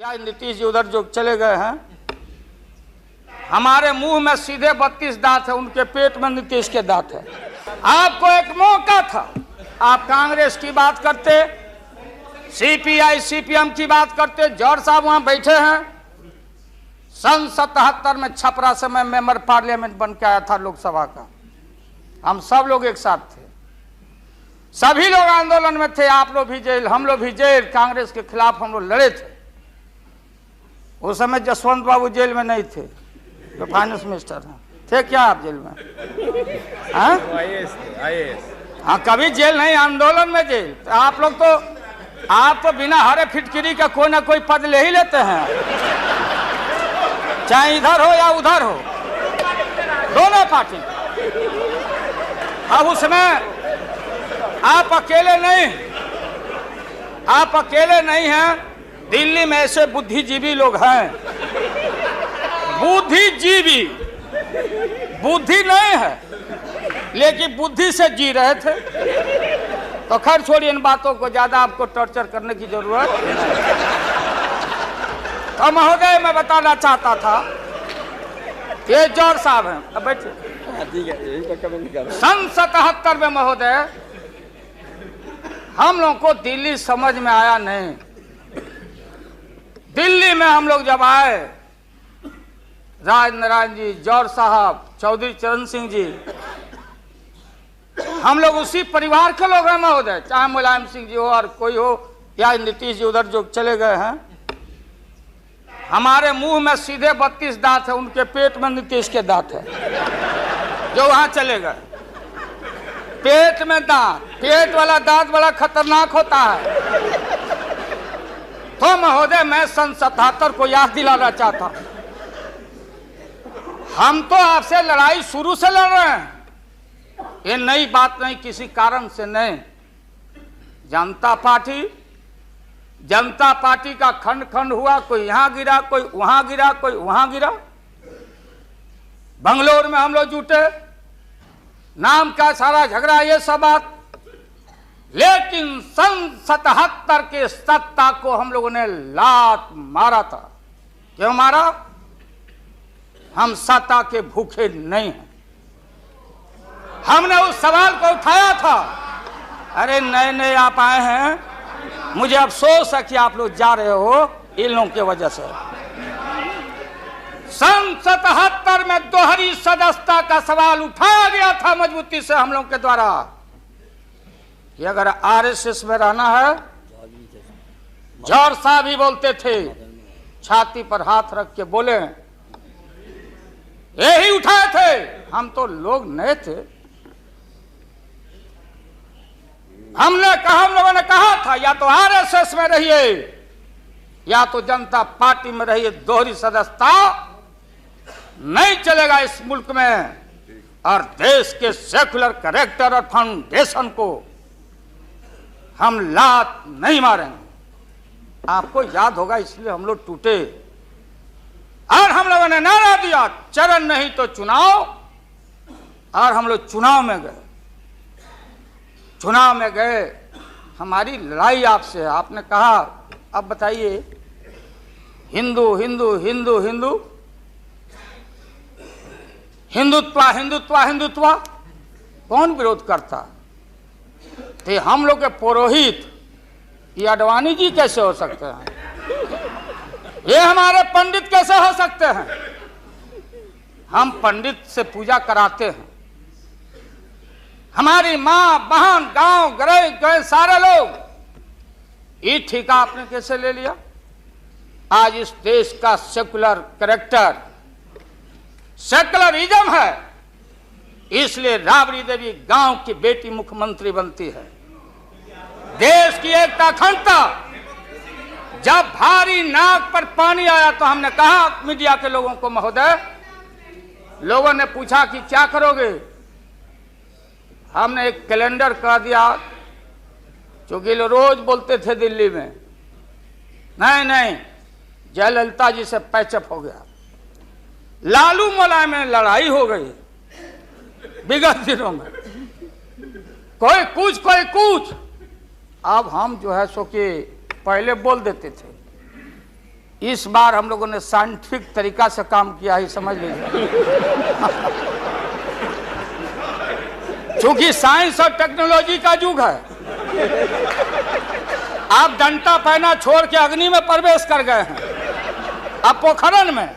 या नीतीश जी उधर जो चले गए हैं, हमारे मुंह में सीधे 32 दांत है, उनके पेट में नीतीश के दांत है। आपको एक मौका था, आप कांग्रेस की बात करते, सीपीआई सीपीएम की बात करते। जौहर साहब वहां बैठे हैं। सन 77 में छपरा से मैं मेंबर पार्लियामेंट बन के आया था लोकसभा का। हम सब लोग एक साथ थे, सभी लोग आंदोलन में थे। आप लोग भी जेल, हम लोग भी जेल। कांग्रेस के खिलाफ हम लोग लड़े थे। उस समय जसवंत बाबू जेल में नहीं थे, जो फाइनेंस मिनिस्टर हैं। थे क्या आप जेल में? हाँ, कभी जेल नहीं, आंदोलन में जेल। तो आप लोग आप तो बिना हरे फिटकिरी का कोई ना कोई पद ले ही लेते हैं, चाहे इधर हो या उधर हो, दोनों पार्टी। अब उसमें आप अकेले नहीं हैं। दिल्ली में ऐसे बुद्धिजीवी लोग हैं, बुद्धिजीवी, बुद्धि नहीं है लेकिन बुद्धि से जी रहे थे। तो खैर छोड़िए इन बातों को, ज्यादा आपको टॉर्चर करने की जरूरत नहीं। तो महोदय, मैं बताना चाहता था, ये जौहर साहब हैं, अब बैठिए। सन 77 में महोदय हम लोगों को दिल्ली समझ में आया नहीं। दिल्ली में हम लोग जब आए, राज नारायण जी, जौहर साहब, चौधरी चरण सिंह जी, हम लोग उसी परिवार के लोग हैं महोदय। चाहे मुलायम सिंह जी हो और कोई हो, या नीतीश जी उधर जो चले गए हैं। हमारे मुंह में सीधे 32 दांत है, उनके पेट में नीतीश के दांत है, जो वहां चले गए। पेट में दांत, पेट वाला दांत बड़ा खतरनाक होता है। तो महोदय, मैं सन 77 को याद दिलाना चाहता हूं, हम तो आपसे लड़ाई शुरू से लड़ रहे हैं। ये नई बात नहीं, किसी कारण से नहीं। जनता पार्टी का खंड खंड हुआ, कोई यहां गिरा, कोई वहां गिरा, कोई वहां गिरा। बंगलोर में हम लोग जुटे, नाम का सारा झगड़ा, ये सब बात। लेकिन सन 77 के सत्ता को हम लोगों ने लात मारा था। क्यों मारा? हम सत्ता के भूखे नहीं हैं। हमने उस सवाल को उठाया था। अरे नए नए आप आए हैं, मुझे अफसोस है कि आप लोग जा रहे हो इन लोगों की वजह से। सन 77 में दोहरी सदस्यता का सवाल उठाया गया था मजबूती से हम लोगों के द्वारा, कि अगर आरएसएस में रहना है। जौहर साहब ही बोलते थे, छाती पर हाथ रख के बोले, यही उठाए थे। हम तो लोग नए थे। हम लोगों ने कहा था, या तो आरएसएस में रहिए या तो जनता पार्टी में रहिए। दोहरी सदस्यता नहीं चलेगा इस मुल्क में, और देश के सेकुलर कैरेक्टर और फाउंडेशन को हम लात नहीं मारेंगे। आपको याद होगा, इसलिए हम लोग टूटे और हम लोगों ने नारा दिया, चरण नहीं तो चुनाव। और हम लोग चुनाव में गए। हमारी लड़ाई आपसे है। आपने कहा, अब बताइए, हिंदू हिंदू हिंदू हिंदू हिंदुत्व हिंदुत्व हिंदुत्व, कौन विरोध करता? तो हम लोग के पुरोहित ये अडवाणी जी कैसे हो सकते हैं? ये हमारे पंडित कैसे हो सकते हैं? हम पंडित से पूजा कराते हैं। हमारी माँ बहन, गांव गए सारे लोग। ये ठेका आपने कैसे ले लिया? आज इस देश का सेकुलर कैरेक्टर, सेकुलरिज्म है, इसलिए राबड़ी देवी गांव की बेटी मुख्यमंत्री बनती है। देश की एकता अखंडता। जब भारी नाक पर पानी आया तो हमने कहा मीडिया के लोगों को, महोदय, लोगों ने पूछा कि क्या करोगे? हमने एक कैलेंडर कर दिया, क्योंकि लोग रोज बोलते थे दिल्ली में, नहीं जयललिता जी से पैचअप हो गया, लालू मुलायम में लड़ाई हो गई विगत दिनों में, कोई कुछ। अब हम जो है सो कि पहले बोल देते थे, इस बार हम लोगों ने साइंटिफिक तरीका से काम किया है, समझ लीजिए। क्योंकि साइंस और टेक्नोलॉजी का युग है। आप डंडा पहना छोड़ के अग्नि में प्रवेश कर गए हैं, अब पोखरन में,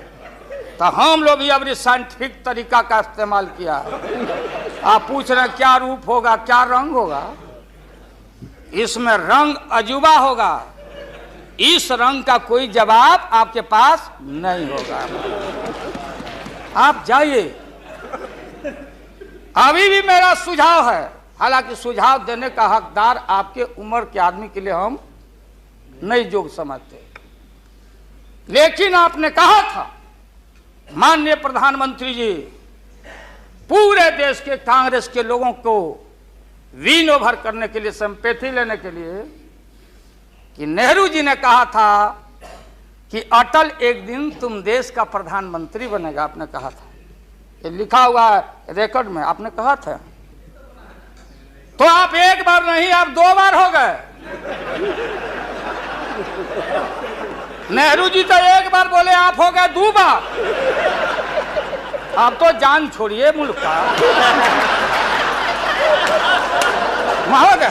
तो हम लोग भी अब साइंटिफिक तरीका का इस्तेमाल किया है। आप पूछ रहे हैं क्या रूप होगा, क्या रंग होगा? इसमें रंग अजूबा होगा, इस रंग का कोई जवाब आपके पास नहीं होगा। आप जाइए। अभी भी मेरा सुझाव है, हालांकि सुझाव देने का हकदार आपके उम्र के आदमी के लिए हम नहीं योग्य समझते, लेकिन आपने कहा था माननीय प्रधानमंत्री जी, पूरे देश के कांग्रेस के लोगों को विन ओवर करने के लिए, संपैथी लेने के लिए, कि नेहरू जी ने कहा था कि अटल एक दिन तुम देश का प्रधानमंत्री बनेगा। आपने कहा था, ये लिखा हुआ है रिकॉर्ड में, आपने कहा था। तो आप एक बार नहीं, आप 2 बार हो गए। नेहरू जी तो एक बार बोले, आप हो गए 2 बार। आप तो जान छोड़िए मुल्क का। महोदय,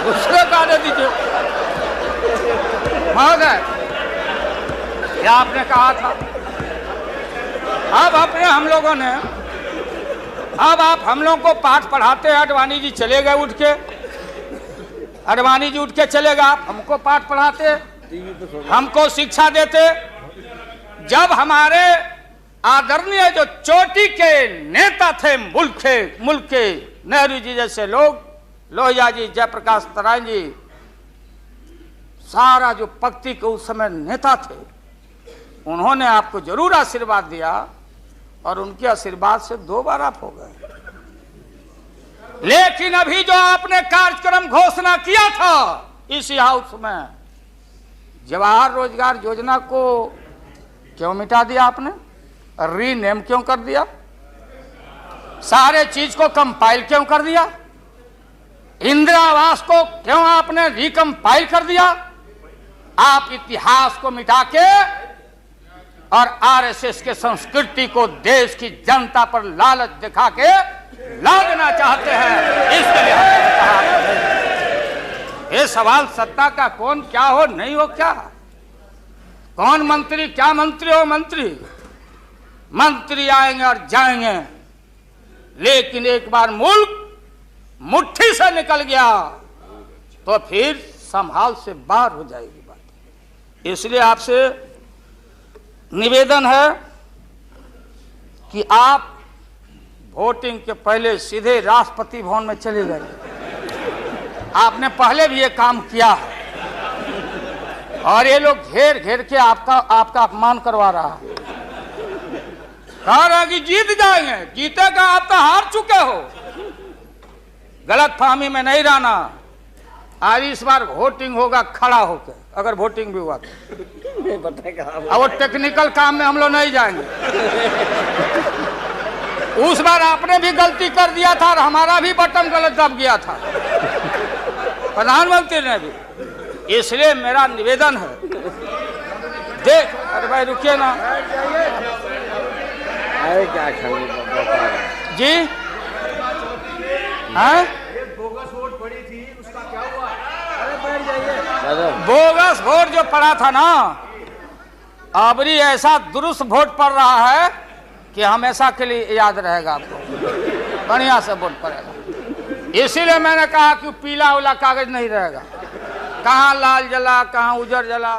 दूसरे का दे दीजिए। महोदय, क्या आपने कहा था? अब अपने हम लोगों ने, अब आप हम लोगों को पाठ पढ़ाते हैं। अडवाणी जी चले गए उठ के, अडवाणी जी उठ के चले गए, आप हमको पाठ पढ़ाते, हमको शिक्षा देते। जब हमारे आदरणीय जो चोटी के नेता थे मुल्क के नेहरू जी जैसे लोग, लोहिया जी, जयप्रकाश नारायण जी, सारा जो पक्ति के उस समय नेता थे, उन्होंने आपको जरूर आशीर्वाद दिया और उनके आशीर्वाद से 2 बार आप हो गए। लेकिन अभी जो आपने कार्यक्रम घोषणा किया था इसी हाउस में, जवाहर रोजगार योजना को क्यों मिटा दिया आपने? रीनेम क्यों कर दिया? सारे चीज को कंपाइल क्यों कर दिया? इंदिरा आवास को क्यों आपने रिकंपाइल कर दिया? आप इतिहास को मिटा के और आरएसएस के संस्कृति को देश की जनता पर लालच दिखा के लादना चाहते हैं। इसके लिए हमने कहा, ये सवाल सत्ता का कौन क्या हो नहीं हो, क्या कौन मंत्री, क्या मंत्री हो मंत्री आएंगे और जाएंगे, लेकिन एक बार मुल्क मुट्ठी से निकल गया तो फिर संभाल से बाहर हो जाएगी बात। इसलिए आपसे निवेदन है कि आप वोटिंग के पहले सीधे राष्ट्रपति भवन में चले जाइए। आपने पहले भी ये काम किया है और ये लोग घेर घेर के आपका अपमान करवा रहा है। कह रहा कि जीत जाएंगे, जीतेगा, आप तो हार चुके हो। गलत फहमी में नहीं रहना। आज इस बार वोटिंग होगा खड़ा होकर, अगर वोटिंग भी हुआ तो। वो टेक्निकल काम में हम लोग नहीं जाएंगे। उस बार आपने भी गलती कर दिया था और हमारा भी बटन गलत दब गया था, प्रधानमंत्री ने भी। इसलिए मेरा निवेदन है, देख, अरे भाई रुकिए ना। अरे क्या जी, हाँ, बोगस वोट पड़ी थी, उसका क्या हुआ? अरे बैठ जाइए। बोगस वोट जो पड़ा था ना, अबरी ऐसा दुरुस्त वोट पड़ रहा है कि हमेशा के लिए याद रहेगा आपको, बढ़िया से वोट पड़ेगा। इसीलिए मैंने कहा कि पीला वाला कागज नहीं रहेगा, कहाँ लाल जला, कहाँ उजर जला।